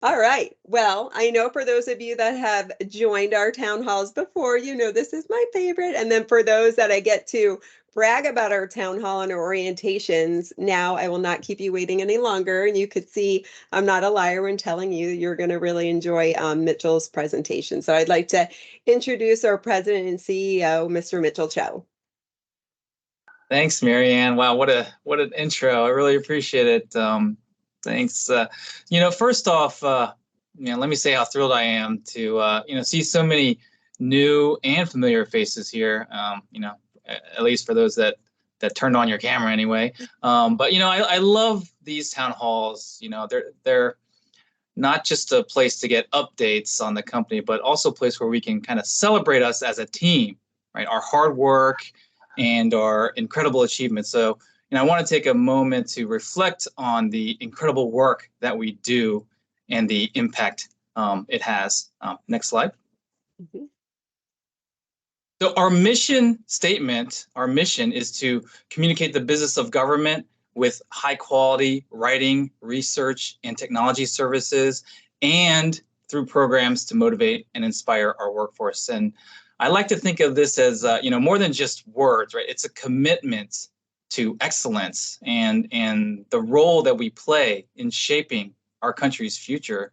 All right. Well, I know for those of you that have joined our town halls before, you know this is my favorite. And then for those that I get to brag about our town hall and our orientations, now I will not keep you waiting any longer. And you could see I'm not a liar when telling you you're going to really enjoy Mitchell's presentation. So I'd like to introduce our president and CEO, Mr. Mitchell Cho. Thanks, Marianne. Wow, what an intro. I really appreciate it. Thanks. First off, let me say how thrilled I am to see so many new and familiar faces here. At least for those that turned on your camera anyway. But I love these town halls. They're not just a place to get updates on the company, but also a place where we can kind of celebrate us as a team, right? Our hard work and our incredible achievements. So, I want to take a moment to reflect on the incredible work that we do and the impact it has. Next slide. Mm-hmm. So our mission statement, our mission is to communicate the business of government with high quality writing, research, and technology services, and through programs to motivate and inspire our workforce. And I like to think of this as, more than just words, right? It's a commitment to excellence and the role that we play in shaping our country's future.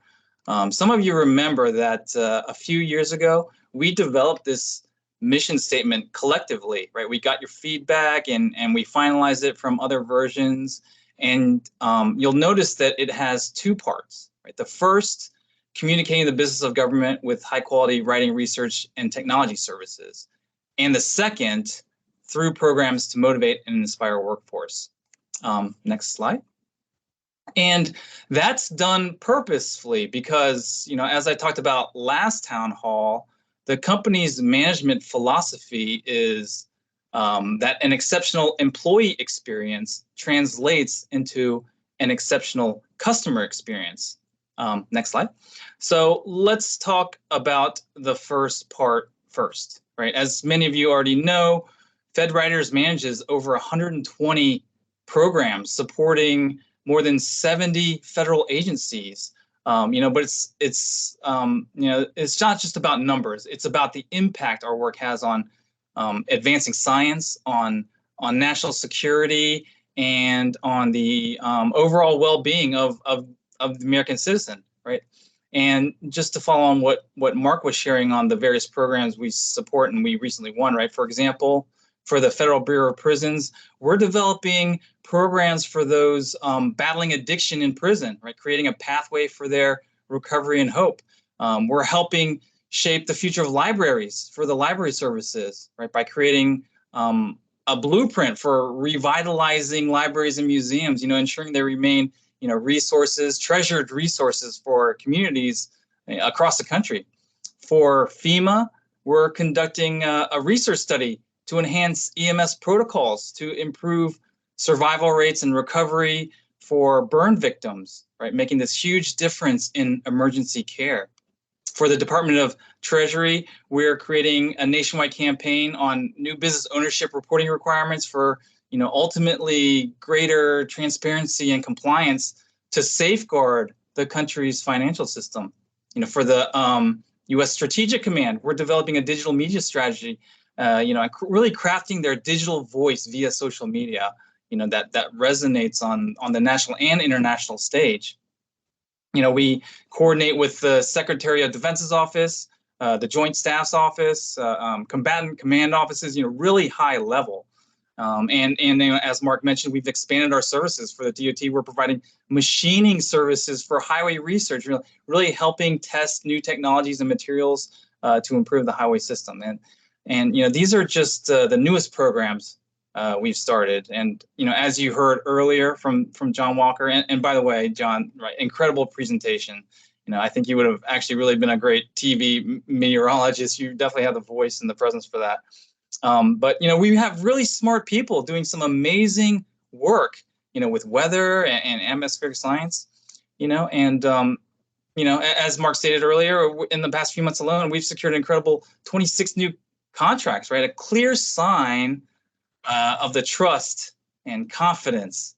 Some of you remember that a few years ago, we developed this mission statement collectively, right? We got your feedback and we finalized it from other versions. And you'll notice that it has two parts, right? The first, communicating the business of government with high quality writing, research, and technology services. And the second, through programs to motivate and inspire our workforce. Next slide. And that's done purposefully because, as I talked about last town hall, the company's management philosophy is that an exceptional employee experience translates into an exceptional customer experience. Next slide. So let's talk about the first part first, right? As many of you already know, FedWriters manages over 120 programs supporting more than 70 federal agencies. But it's not just about numbers. It's about the impact our work has on advancing science, on national security, and on the overall well-being of the American citizen, right? And just to follow on what Mark was sharing on the various programs we support and we recently won, right? For example, for the Federal Bureau of Prisons, we're developing programs for those battling addiction in prison, right? Creating a pathway for their recovery and hope. We're helping shape the future of libraries for the library services, right? By creating a blueprint for revitalizing libraries and museums, ensuring they remain, treasured resources for communities across the country. For FEMA, we're conducting a research study to enhance EMS protocols to improve survival rates and recovery for burn victims, right? Making this huge difference in emergency care. For the Department of Treasury, we're creating a nationwide campaign on new business ownership reporting requirements for, ultimately greater transparency and compliance to safeguard the country's financial system. For the U.S. Strategic Command, we're developing a digital media strategy, really crafting their digital voice via social media, that resonates on the national and international stage. We coordinate with the Secretary of Defense's office, the Joint Staff's office, combatant command offices, really high level. And as Mark mentioned, we've expanded our services for the DOT. We're providing machining services for highway research, really helping test new technologies and materials to improve the highway system. And these are just the newest programs we've started. And as you heard earlier from John Walker, and by the way, John, right, incredible presentation. I think you would have actually really been a great TV meteorologist. You definitely have the voice and the presence for that. But we have really smart people doing some amazing work, with weather and atmospheric science, as Mark stated earlier, in the past few months alone, we've secured an incredible 26 new contracts, right? A clear sign of the trust and confidence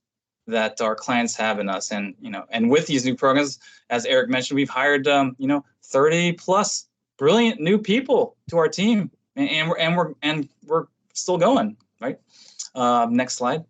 that our clients have in us. And, and with these new programs, as Eric mentioned, we've hired, 30 plus brilliant new people to our team, and we're still going, right? Next slide.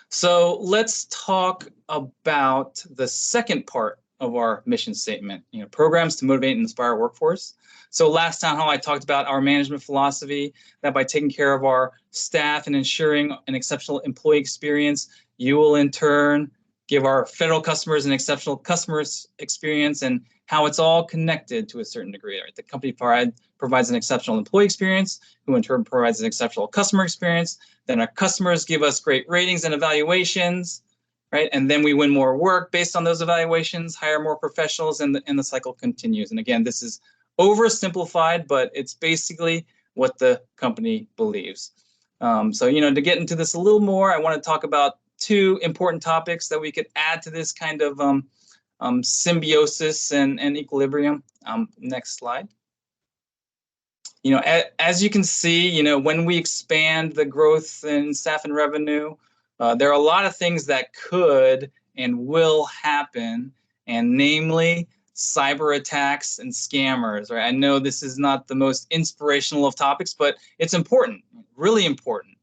So let's talk about the second part of our mission statement, programs to motivate and inspire our workforce. So last town hall, I talked about our management philosophy, that by taking care of our staff and ensuring an exceptional employee experience, you will in turn give our federal customers an exceptional customer experience, and how it's all connected to a certain degree. Right? The company provides an exceptional employee experience, who in turn provides an exceptional customer experience. Then our customers give us great ratings and evaluations, right? And then we win more work based on those evaluations, hire more professionals, and the cycle continues. And again, this is oversimplified, but it's basically what the company believes. So, to get into this a little more, I want to talk about two important topics that we could add to this kind of symbiosis and equilibrium. Next slide. As you can see, when we expand the growth in staff and revenue, there are a lot of things that could and will happen, and namely cyber attacks and scammers. Right? I know this is not the most inspirational of topics, but it's important, really important.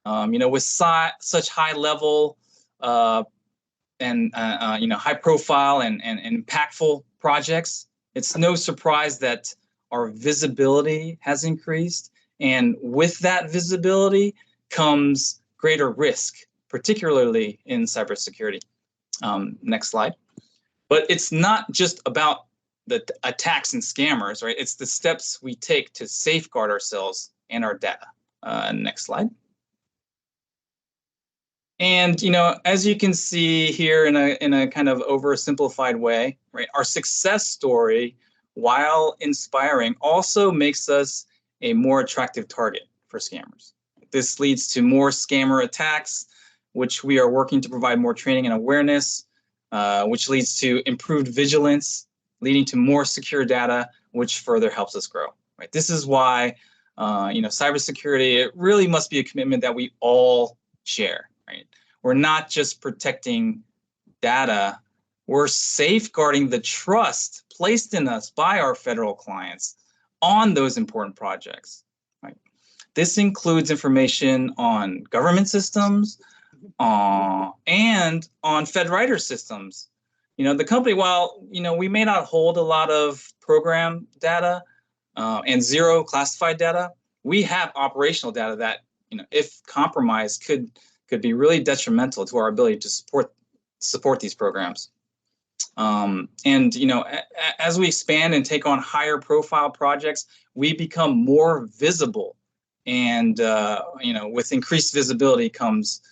With such high level and high profile and impactful projects, it's no surprise that our visibility has increased, and with that visibility comes greater risk, particularly in cybersecurity. Next slide. But it's not just about the attacks and scammers, right? It's the steps we take to safeguard ourselves and our data. Next slide. And as you can see here in a kind of oversimplified way, right? Our success story, while inspiring, also makes us a more attractive target for scammers. This leads to more scammer attacks, which we are working to provide more training and awareness, which leads to improved vigilance, leading to more secure data, which further helps us grow. Right? This is why, cybersecurity, it really must be a commitment that we all share. Right? We're not just protecting data, we're safeguarding the trust placed in us by our federal clients on those important projects. Right? This includes information on government systems and on FedWriters systems. The company, while we may not hold a lot of program data and zero classified data, we have operational data that, if compromised, could be really detrimental to our ability to support these programs. As we expand and take on higher profile projects, we become more visible, and with increased visibility comes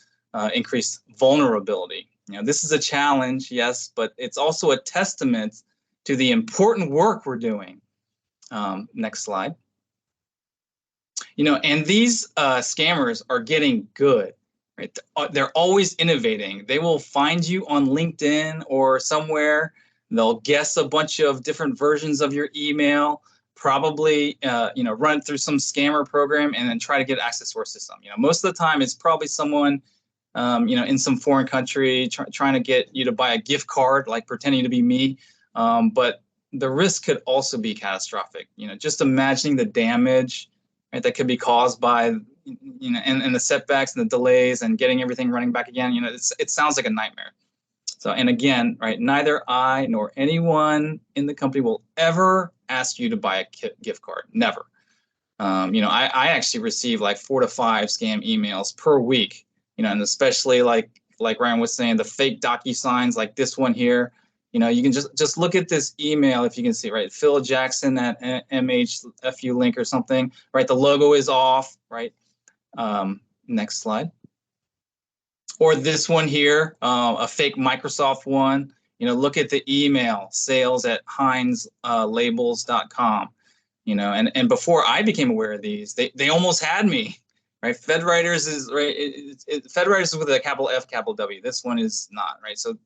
increased vulnerability. This is a challenge, yes, but it's also a testament to the important work we're doing. Next slide. And these scammers are getting good. Right? They're always innovating. They will find you on LinkedIn or somewhere. They'll guess a bunch of different versions of your email, probably run it through some scammer program, and then try to get access to our system. Most of the time, it's probably someone in some foreign country trying to get you to buy a gift card, like pretending to be me. But the risk could also be catastrophic. Just imagining the damage, right, that could be caused by and the setbacks and the delays and getting everything running back again. It sounds like a nightmare. So, and again, right, neither I nor anyone in the company will ever ask you to buy a gift card. Never. I actually receive like 4 to 5 scam emails per week. And especially like Ryan was saying, the fake DocuSigns like this one here. You can just look at this email if you can see, right? Phil Jackson at MHFU link or something, right? The logo is off, right? Next slide. Or this one here, a fake Microsoft one. Look at the email, sales@HeinzLabels.com. And before I became aware of these, they almost had me. Right, FedWriters is right. FedWriters is with a capital F, capital W. This one is not, right? So,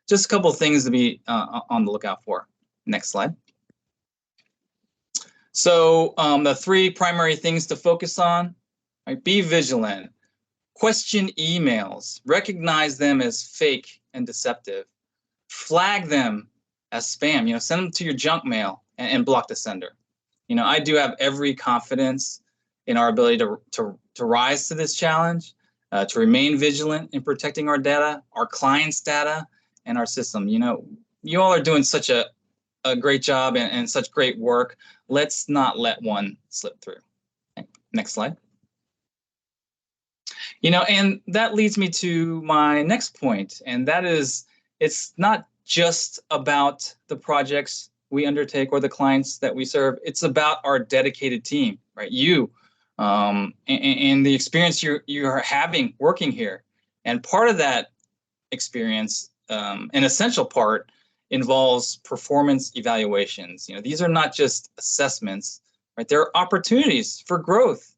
just a couple of things to be on the lookout for. Next slide. So, the 3 primary things to focus on: right? Be vigilant, question emails, recognize them as fake and deceptive, flag them as spam, send them to your junk mail and block the sender. I do have every confidence in our ability to rise to this challenge, to remain vigilant in protecting our data, our clients' data, and our system. You all are doing such a great job and such great work. Let's not let one slip through. Next slide. And that leads me to my next point, and that is, it's not just about the projects we undertake or the clients that we serve. It's about our dedicated team, right? You, and the experience you're having working here. And part of that experience, an essential part, involves performance evaluations. These are not just assessments, right? They're opportunities for growth,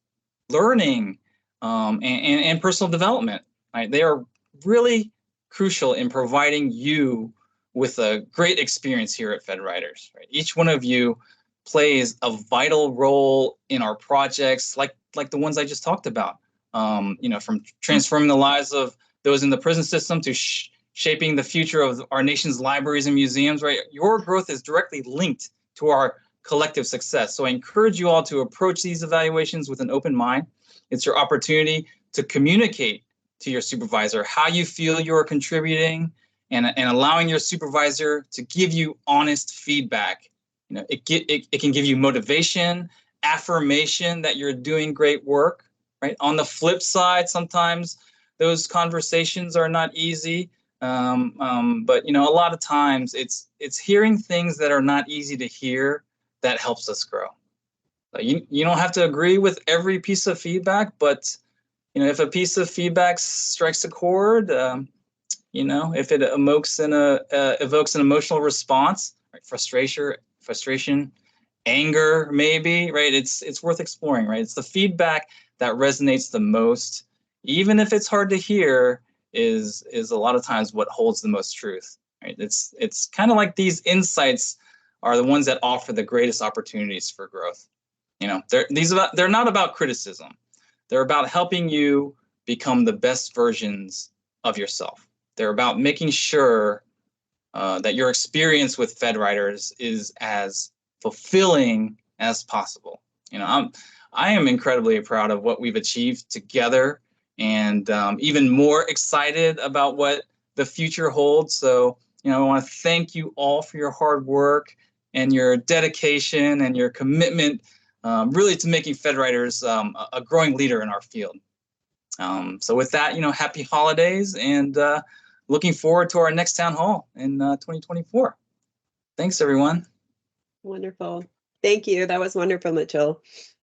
learning, and personal development, right? They are really crucial in providing you with a great experience here at FedWriters, right? Each one of you plays a vital role in our projects, like the ones I just talked about, from transforming the lives of those in the prison system to shaping the future of our nation's libraries and museums, right? Your growth is directly linked to our collective success. So I encourage you all to approach these evaluations with an open mind. It's your opportunity to communicate to your supervisor how you feel you're contributing, and allowing your supervisor to give you honest feedback. It can give you motivation, affirmation that you're doing great work, right? On the flip side, sometimes those conversations are not easy, but a lot of times it's hearing things that are not easy to hear that helps us grow. You don't have to agree with every piece of feedback, but if a piece of feedback strikes a chord, if it evokes an emotional response, right? Frustration, anger, maybe, right? It's worth exploring, right? It's the feedback that resonates the most, even if it's hard to hear, is a lot of times what holds the most truth, right? It's kind of like these insights are the ones that offer the greatest opportunities for growth. They're not about criticism. They're about helping you become the best versions of yourself. They're about making sure that your experience with FedWriters is as fulfilling as possible. I am incredibly proud of what we've achieved together, and even more excited about what the future holds. So, I want to thank you all for your hard work and your dedication and your commitment, really, to making FedWriters a growing leader in our field. So with that, happy holidays, and looking forward to our next town hall in 2024. Thanks, everyone. Wonderful. Thank you. That was wonderful, Mitchell.